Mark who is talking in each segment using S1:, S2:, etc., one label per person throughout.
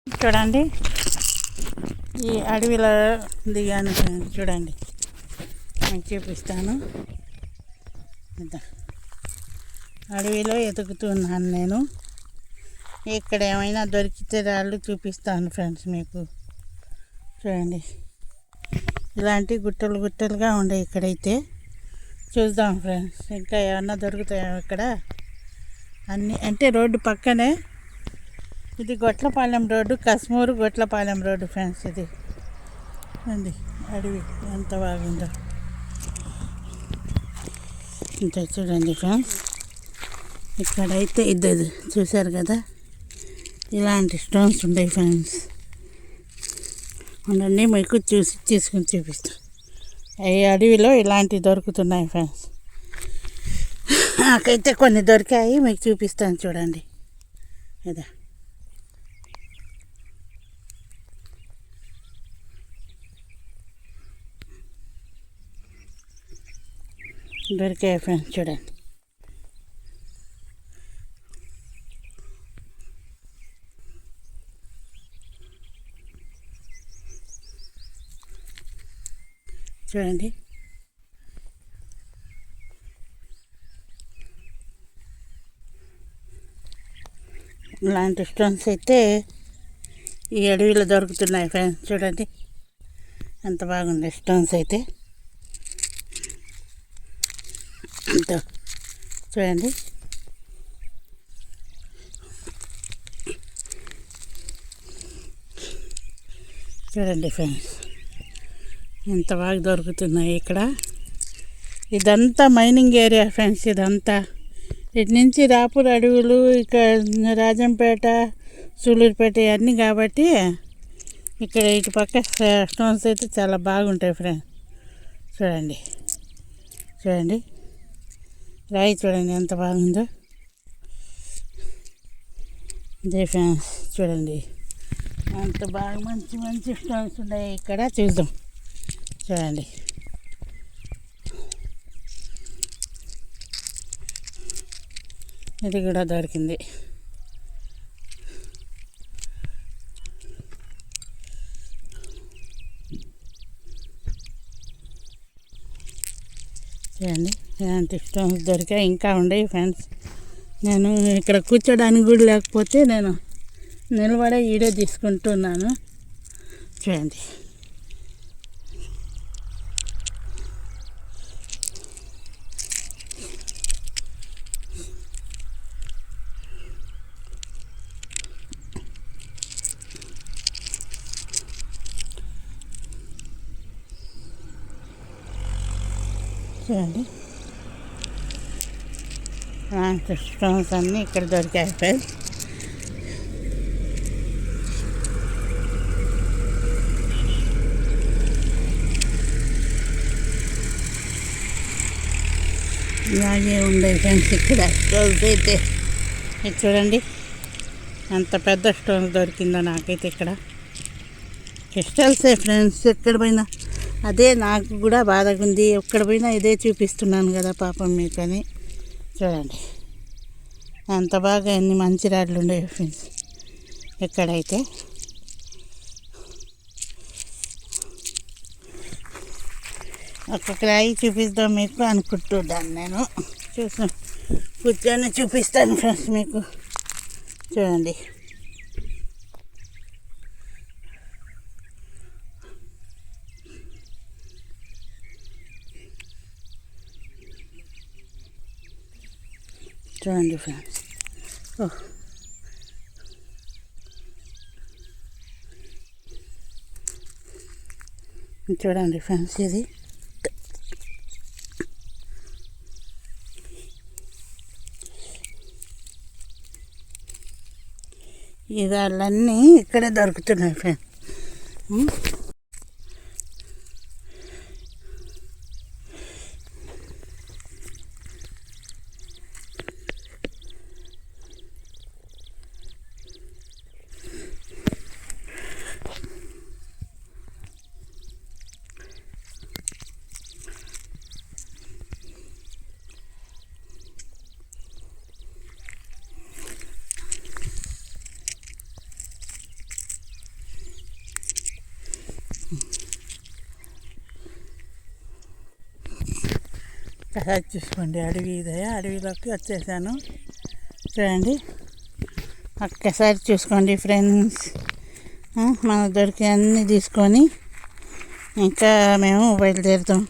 S1: చూడండి, ఈ అడవిలో దిగాను చూడండి, నేను చూపిస్తాను. అడవిలో ఎతుకుతున్నాను నేను. ఇక్కడ ఏమైనా దొరికితే రాళ్ళు చూపిస్తాను ఫ్రెండ్స్ మీకు. చూడండి, ఇలాంటి గుట్టలు గుట్టలుగా ఉండే ఇక్కడైతే. చూద్దాం ఫ్రెండ్స్, ఇంకా ఏమన్నా దొరుకుతాయో ఇక్కడ. అన్నీ అంటే రోడ్డు పక్కనే. ఇది గొట్లపాలెం రోడ్డు, కశ్మూరు గొట్లపాలెం రోడ్డు ఫ్రెండ్స్. ఇది అండి అడవి ఎంత బాగుందో. ఇంకా చూడండి ఫ్రెండ్స్, ఇక్కడైతే ఇది చూశారు కదా, ఇలాంటి స్టోన్స్ ఉంటాయి ఫ్రెండ్స్. ఉండండి, మీకు తీసుకుని చూపిస్తాను. ఈ అడవిలో ఇలాంటివి దొరుకుతున్నాయి ఫ్రెండ్స్. నాకైతే కొన్ని దొరికాయి, మీకు చూపిస్తాను చూడండి. ఇదా దొరికాయి ఫ్రెండ్స్, చూడండి. చూడండి, ఇలాంటి స్టోన్స్ అయితే ఈ అడవిలో దొరుకుతున్నాయి ఫ్రెండ్స్. చూడండి ఎంత బాగుంది స్టోన్స్ అయితే. చూడండి, చూడండి ఫ్రెండ్స్, ఎంత బాగా దొరుకుతున్నాయి ఇక్కడ. ఇదంతా మైనింగ్ ఏరియా ఫ్రెండ్స్. ఇదంతా ఇటు నుంచి రాపూర్ అడవులు, ఇక రాజంపేట, సూళ్ళూరుపేట అన్నీ కాబట్టి ఇక్కడ ఇటు పక్క స్టోన్స్ అయితే చాలా బాగుంటాయి ఫ్రెండ్స్. చూడండి, చూడండి రాయి చూడండి ఎంత బాగుందో. ఇదే ఫ్రెండ్స్, చూడండి అంత బాగా మంచి మంచి స్టోన్స్ ఉన్నాయి ఇక్కడ. చూద్దాం చూడండి. ఇది కూడా దొరికింది. చూడండి, ఇలాంటి స్టోన్స్ దొరికాయి, ఇంకా ఉండేవి ఫ్రెండ్స్. నేను ఇక్కడ కూర్చోడానికి కూడా లేకపోతే నేను నిలబడే వీడియో తీసుకుంటున్నాను. చూడండి, చూడండి స్టోన్స్ అన్నీ ఇక్కడ దొరికాయి ఫ్రెండ్స్. ఇలాగే ఉండే ఫ్రెండ్స్ ఇక్కడ స్టోన్స్ అయితే. ఇది చూడండి ఎంత పెద్ద స్టోన్స్ దొరికిందో నాకైతే ఇక్కడ. క్రిస్టల్సే ఫ్రెండ్స్, ఎక్కడ పోయినా అదే నాకు కూడా బాధగా ఉంది. ఎక్కడ పోయినా ఇదే చూపిస్తున్నాను కదా పాపం మీకని. చూడండి ఎంత బాగా ఎన్ని మంచి రాళ్ళు ఉండేవి ఫ్రెండ్స్ ఎక్కడైతే. ఒక్కొక్క రాయి చూపిద్దాం మీకు అనుకుంటున్నాను నేను. కూర్చొని చూపిస్తాను ఫ్రెండ్స్ మీకు. చూడండి, చూడండి ఫ్రెండ్స్. చూడండి ఫ్రెండ్స్, ఇది ఇవన్నీ ఇక్కడే దొరుకుతున్నాయి ఫ్రెండ్స్. ఒకసారి చూసుకోండి, అడవి ఇదే, అడవిలోకి వచ్చేసాను చూడండి. ఒక్కసారి చూసుకోండి ఫ్రెండ్స్. మనకు దొరికే అన్నీ తీసుకొని ఇంకా మేము బయలుదేరుతాం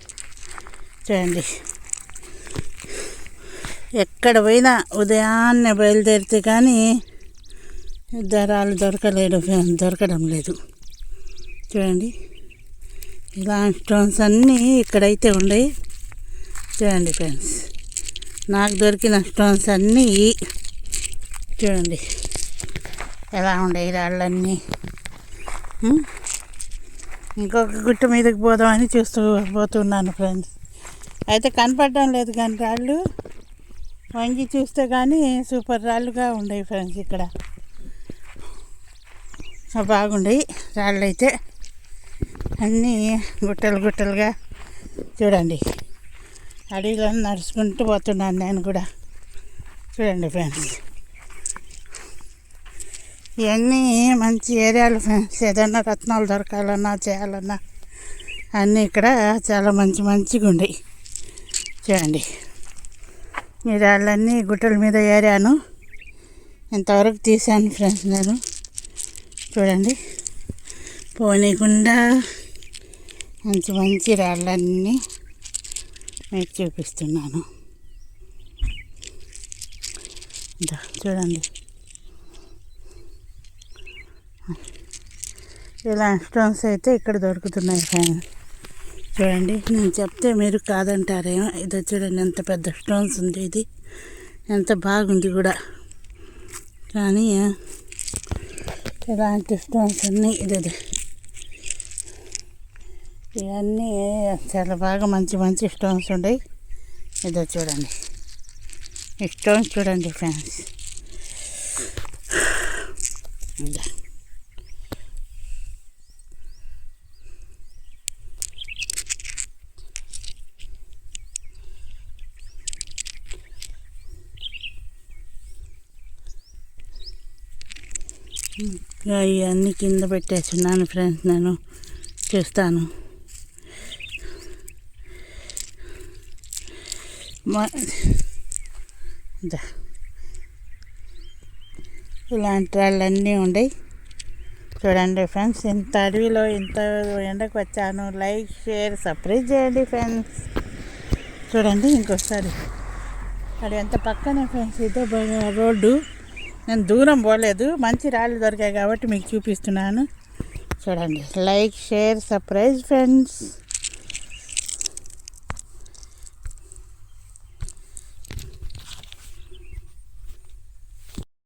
S1: చూడండి. ఎక్కడ పోయినా ఉదయాన్నే బయలుదేరితే కానీ దారాలు దొరకడం లేదు చూడండి. ఇలాంటి స్టోన్స్ అన్నీ ఇక్కడైతే ఉన్నాయి చూడండి ఫ్రెండ్స్. నాకు దొరికిన స్టోన్స్ అన్నీ చూడండి ఎలా ఉన్నాయి రాళ్ళన్నీ. ఇంకొక గుట్ట మీదకి పోదామని పోతున్నాను ఫ్రెండ్స్. అయితే కనపడడం లేదు కానీ రాళ్ళు వంగి చూస్తే కానీ సూపర్ రాళ్ళుగా ఉన్నాయి ఫ్రెండ్స్. ఇక్కడ బాగుండయి రాళ్ళు అయితే అన్నీ గుట్టలుగా చూడండి. అడవిలో నడుచుకుంటూ పోతున్నాను నేను కూడా చూడండి ఫ్రెండ్స్. ఇవన్నీ మంచి ఏరియాలు ఫ్రెండ్స్. ఏదైనా రత్నాలు దొరకాలన్నా చేయాలన్నా అన్నీ ఇక్కడ చాలా మంచిగా ఉన్నాయి చూడండి. ఈ రాళ్ళన్నీ గుట్టల మీద ఏరాను, ఇంతవరకు తీసాను ఫ్రెండ్స్ నేను చూడండి. పోనీకుండా మంచి రాళ్ళన్నీ మీకు చూపిస్తున్నాను చూడండి. ఇలా స్టోన్స్ అయితే ఇక్కడ దొరుకుతున్నాయి ఫ్రెండ్స్ చూడండి. నేను చెప్తే మీరు కాదంటారేమో. ఇది చూడండి ఎంత పెద్ద స్టోన్స్ ఉంది, ఇది ఎంత బాగుంది కూడా. కానీ ఇలాంటి స్టోన్స్ అన్నీ ఇవన్నీ చాలా బాగా మంచి స్టోన్స్ ఉన్నాయి. ఇదో చూడండి, ఈ స్టోన్స్ చూడండి ఫ్రెండ్స్. ఇవన్నీ కింద పెట్టేస్తున్నాను ఫ్రెండ్స్, నేను చూస్తాను. ఇలాంటి వాళ్ళన్నీ ఉన్నాయి చూడండి ఫ్రెండ్స్. ఇంత అడవిలో ఇంత ఎండకు వచ్చాను. లైక్ షేర్ సబ్స్క్రైబ్ చేయండి ఫ్రెండ్స్ చూడండి. ఇంకొకసారి అది ఎంత పక్కనే ఫ్రెండ్స్, ఇదే రోడ్డు. నేను దూరం పోలేదు, మంచి రాళ్ళు దొరికాయి కాబట్టి మీకు చూపిస్తున్నాను చూడండి. Like share subscribe friends.